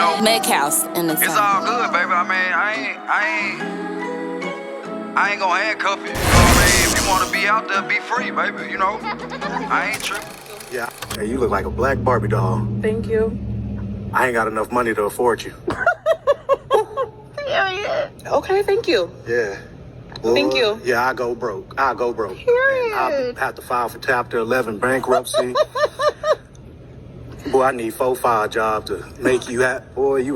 know, Meg House in the it's all good, baby. I mean, I ain't gonna handcuff you. You know what I mean? If you wanna be out there, be free, baby. You know, I ain't tripping. Yeah. Hey, you look like a black Barbie doll. Thank you. I ain't got enough money to afford you. Okay, thank you. Yeah. Well, Thank you. Yeah, I go broke. Period. I'll have to file for Chapter 11 bankruptcy. Boy, I need 4-5 jobs to make you happy. Boy, you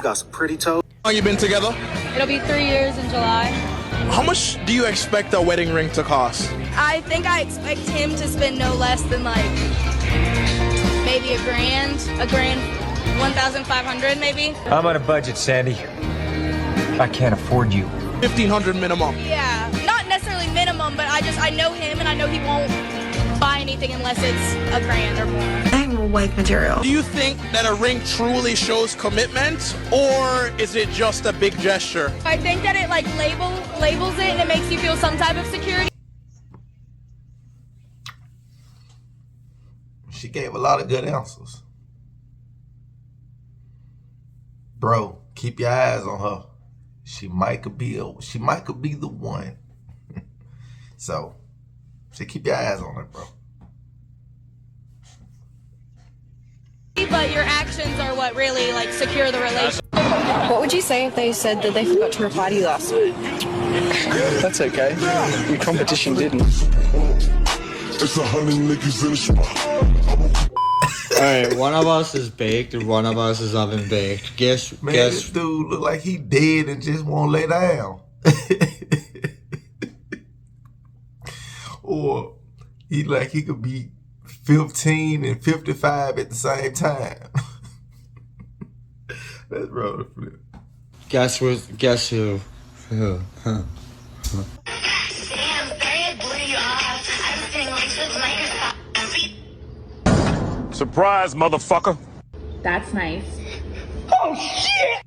got some pretty toes. How long you been together? It'll be 3 years in July. How much do you expect a wedding ring to cost? I think I expect him to spend no less than like maybe a grand, 1,500 maybe. I'm on a budget, Sandy. I can't afford you. 1,500 minimum. Yeah, not necessarily minimum, but I know him and I know he won't buy anything unless it's a grand or more. I'm wife material. Do you think that a ring truly shows commitment, or is it just a big gesture? I think that it like labels it and it makes you feel some type of security. She gave a lot of good answers. Bro, keep your eyes on her. She might could be the one. So keep your eyes on her, bro. But your actions are what really like secure the relationship. What would you say if they said that they forgot to reply to you last week? That's okay. Your competition didn't. It's 100 niggas in the spot. Alright, one of us is baked and one of us is oven baked. Guess. This dude look like he dead and just won't lay down. Or he could be 15 and 55 at the same time. That's roll the flip. Guess who? Huh. Surprise, motherfucker. That's nice. Oh, shit!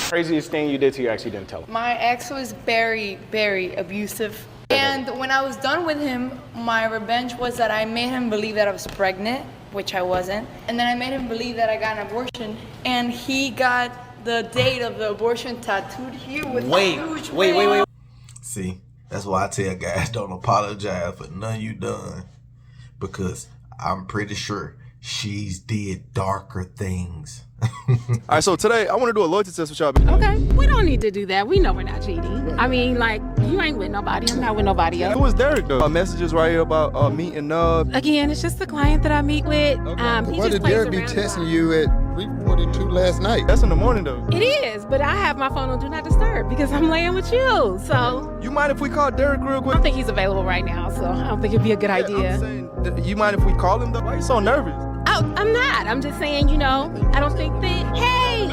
Craziest thing you did to your ex you didn't tell him. My ex was very, very abusive. And when I was done with him, my revenge was that I made him believe that I was pregnant, which I wasn't. And then I made him believe that I got an abortion. And he got the date of the abortion tattooed here with a huge Wait. See, that's why I tell guys don't apologize for none you done. Because I'm pretty sure she's did darker things. All right, so today I want to do a loyalty test with y'all. Okay, we don't need to do that. We know we're not cheating. I mean, like, you ain't with nobody. I'm not with nobody else. Who is Derek, though? Messages right here about meeting up. Again, it's just the client that I meet with. Okay. Why did Derek be texting you at 3:42 last night? That's in the morning, though. It is, but I have my phone on Do Not Disturb because I'm laying with you, so. You mind if we call Derek real quick? I don't think he's available right now, so I don't think it'd be a good idea. I'm saying, you mind if we call him, though? Why are you so nervous? Oh, I'm not. I'm just saying, I don't think that, hey,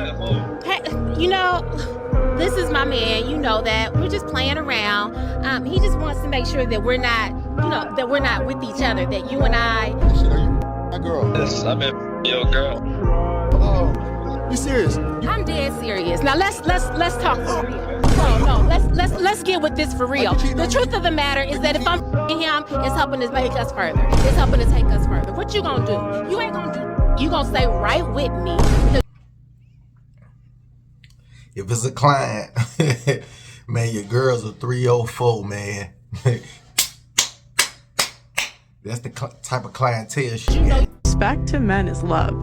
this is my man. You know that. We're just playing around. He just wants to make sure that we're not, that we're not with each other, that you and I. Are you my girl? Yes, I'm your girl. Oh, you serious? I'm dead serious. Now let's talk for real. No, let's get with this for real. The truth of the matter is that if I'm him, it's helping to make us further. It's helping to take us further. What you gonna do? You ain't gonna do. You gonna stay right with me. If it's a client, man, your girl's a 304, man. That's the type of clientele she got. Respect to men is love.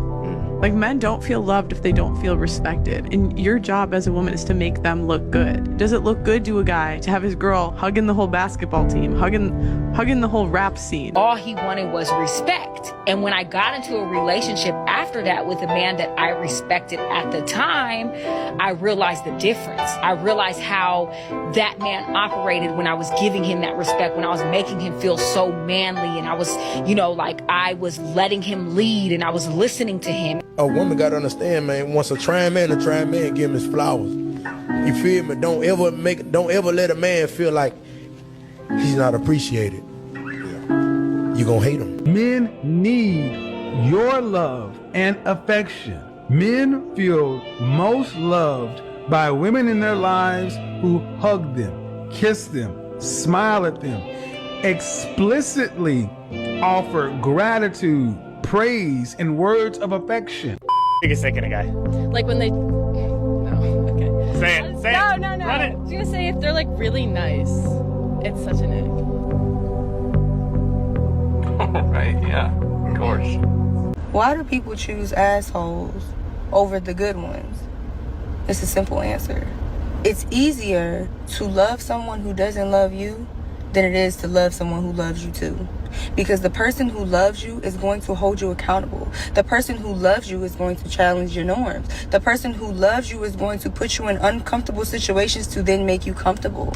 Like, men don't feel loved if they don't feel respected. And your job as a woman is to make them look good. Does it look good to a guy to have his girl hugging the whole basketball team, hugging the whole rap scene? All he wanted was respect. And when I got into a relationship after that with a man that I respected at the time, I realized the difference. I realized how that man operated when I was giving him that respect, when I was making him feel so manly, and I was, I was letting him lead and I was listening to him. A woman got to understand, man, once a trying man, give him his flowers. You feel me? Don't ever let a man feel like he's not appreciated. You gonna hate him. Men need your love and affection. Men feel most loved by women in their lives who hug them, kiss them, smile at them, explicitly offer gratitude, praise, and words of affection. biggest dick in a guy? Like when they. No, okay. Say it. Say no, it. No, no. Run it. I was gonna say if they're like really nice, it's such an ick. Right, yeah, of course. Why do people choose assholes over the good ones? It's a simple answer. It's easier to love someone who doesn't love you than it is to love someone who loves you too. Because the person who loves you is going to hold you accountable. The person who loves you is going to challenge your norms. The person who loves you is going to put you in uncomfortable situations to then make you comfortable.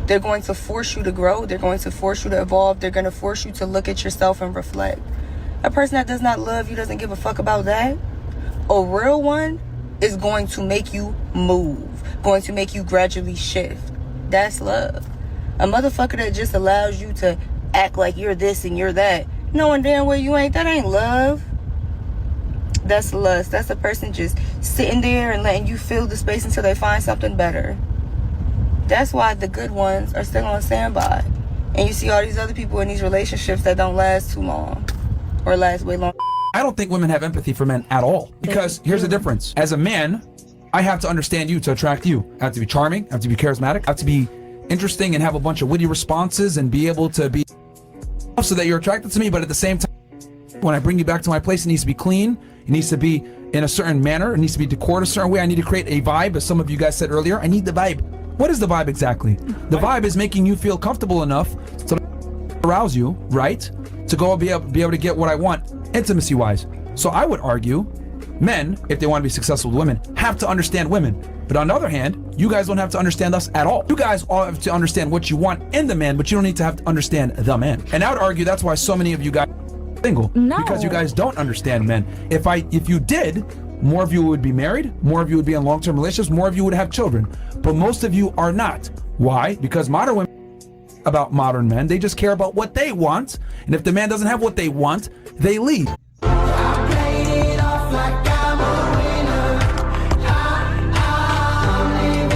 They're going to force you to grow. They're going to force you to evolve. They're going to force you to look at yourself and reflect. A person that does not love you doesn't give a fuck about that. A real one is going to make you move, going to make you gradually shift. That's love. A motherfucker that just allows you to act like you're this and you're that, knowing damn well you ain't, that ain't love. That's lust. That's a person just sitting there and letting you fill the space until they find something better. That's why the good ones are still on standby. And you see all these other people in these relationships that don't last too long or last way long. I don't think women have empathy for men at all. Because here's the difference. As a man, I have to understand you to attract you. I have to be charming. I have to be charismatic. I have to be interesting and have a bunch of witty responses and be able to be so that you're attracted to me. But at the same time, when I bring you back to my place, it needs to be clean. It needs to be in a certain manner. It needs to be decored a certain way. I need to create a vibe. As some of you guys said earlier, I need the vibe. What is the vibe exactly? The vibe is making you feel comfortable enough to arouse you, right? To go be able to get what I want intimacy-wise. So I would argue men, if they want to be successful with women, have to understand women. But on the other hand, you guys don't have to understand us at all. You guys all have to understand what you want in the man, but you don't need to have to understand the man. And I would argue that's why so many of you guys are single. No. Because you guys don't understand men. If you did, more of you would be married, more of you would be in long-term relationships, more of you would have children. But most of you are not. Why? Because modern women about modern men, they just care about what they want. And if the man doesn't have what they want, they leave.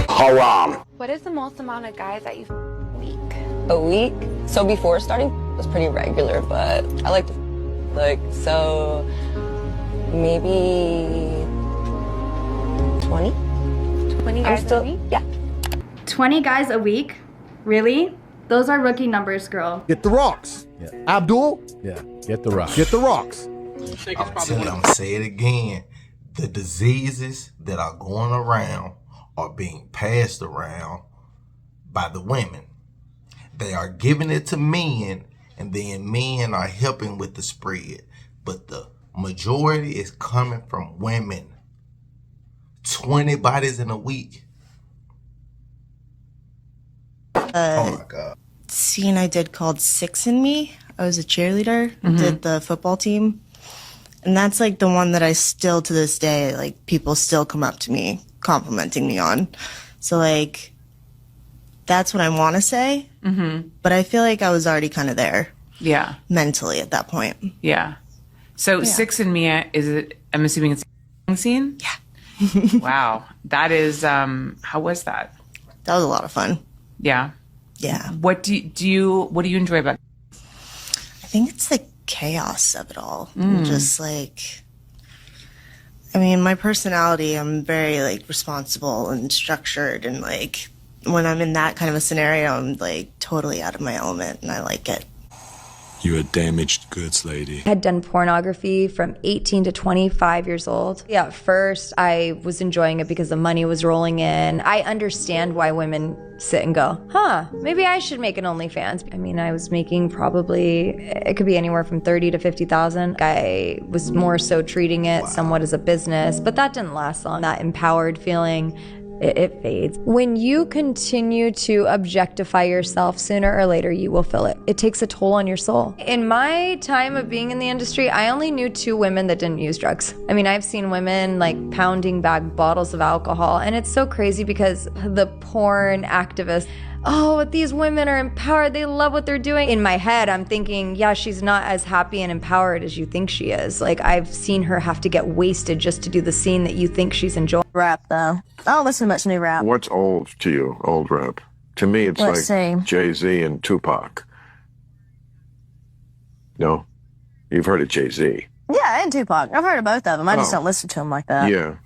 Haram. What is the most amount of guys that you a week? A week? So before starting, it was pretty regular, but I like to so maybe 20? 20 guys a week? Yeah. 20 guys a week? Really? Those are rookie numbers, girl. Get the rocks. Yeah. Abdul? Yeah. Get the rocks. Get the rocks. I'm gonna say it again. The diseases that are going around are being passed around by the women. They are giving it to men, and then men are helping with the spread. But the majority is coming from women. 20 bodies in a week. Oh my God. Scene I did called 6 in Me. I was a cheerleader, did the football team. And that's like the one that I still to this day, like people still come up to me complimenting me on. So like, that's what I want to say. But I feel like I was already kind of there. Yeah. Mentally at that point. Yeah. So 6 in Me, is it, I'm assuming it's a scene? Yeah. Wow. That is, how was that? That was a lot of fun. Yeah. Yeah. What do you enjoy about it? I think it's the chaos of it all. Just like, I mean, my personality, I'm very like responsible and structured, and like when I'm in that kind of a scenario, I'm like totally out of my element, and I like it. You're a damaged goods lady. I had done pornography from 18 to 25 years old. Yeah, at first I was enjoying it because the money was rolling in. I understand why women sit and go, maybe I should make an OnlyFans. I mean, I was making probably, it could be anywhere from 30 to 50,000. I was more so treating it somewhat as a business, but that didn't last long. That empowered feeling, it fades. When you continue to objectify yourself, sooner or later you will feel it. It takes a toll on your soul. In my time of being in the industry, I only knew 2 women that didn't use drugs. I mean, I've seen women like pounding back bottles of alcohol, and it's so crazy because the porn activists, oh, these women are empowered, they love what they're doing. In my head, I'm thinking, yeah, she's not as happy and empowered as you think she is. Like, I've seen her have to get wasted just to do the scene that you think she's enjoying. Rap, though. I don't listen to much new rap. What's old to you, old rap? To me, it's Let's like see. Jay-Z and Tupac. No? You've heard of Jay-Z. Yeah, and Tupac. I've heard of both of them. I just don't listen to them like that. Yeah.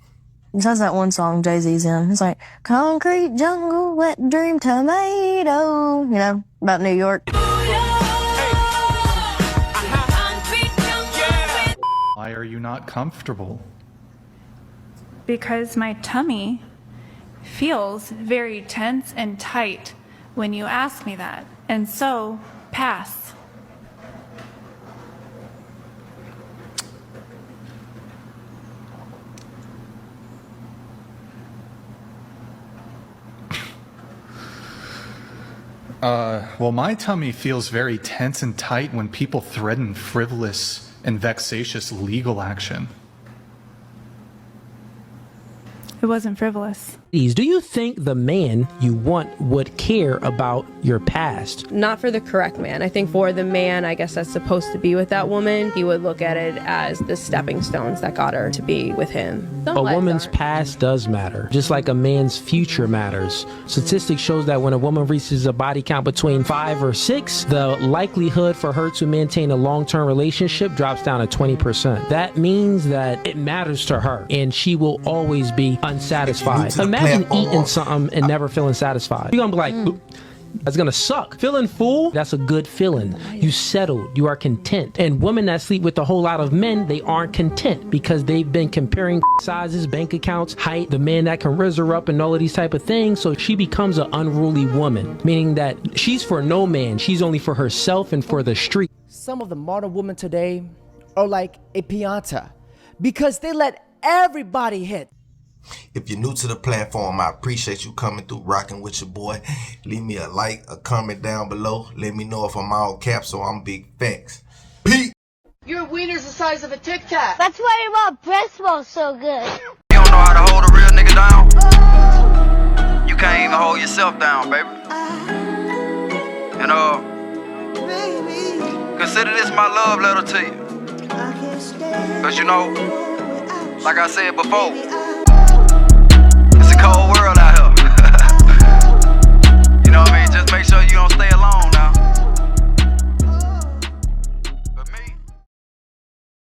Besides that one song Jay-Z's in. It's like, concrete jungle, wet dream tomato. You know, about New York. Why are you not comfortable? Because my tummy feels very tense and tight when you ask me that. And so, pass. Well, my tummy feels very tense and tight when people threaten frivolous and vexatious legal action. It wasn't frivolous. Do you think the man you want would care about your past? Not for the correct man. I think for the man, I guess, that's supposed to be with that woman, he would look at it as the stepping stones that got her to be with him. A woman's past does matter, just like a man's future matters. Statistics shows that when a woman reaches a body count between 5 or 6, the likelihood for her to maintain a long-term relationship drops down to 20%. That means that it matters to her, and she will always be unsatisfied. Imagine eating something and never feeling satisfied. You're gonna be like, that's gonna suck. Feeling full, that's a good feeling. You settled, you are content. And women that sleep with a whole lot of men, they aren't content because they've been comparing sizes, bank accounts, height, the man that can raise her up and all of these type of things. So she becomes an unruly woman, meaning that she's for no man. She's only for herself and for the street. Some of the modern women today are like a pianta because they let everybody hit. If you're new to the platform, I appreciate you coming through, rocking with your boy. Leave me a like, a comment down below. Let me know if I'm all caps or I'm big facts. Peep! Your wiener's the size of a Tic Tac. That's why your breast smells so good. You don't know how to hold a real nigga down? You can't even hold yourself down, baby. And consider this my love letter to you. Cause you know, like I said before, it's a cold world out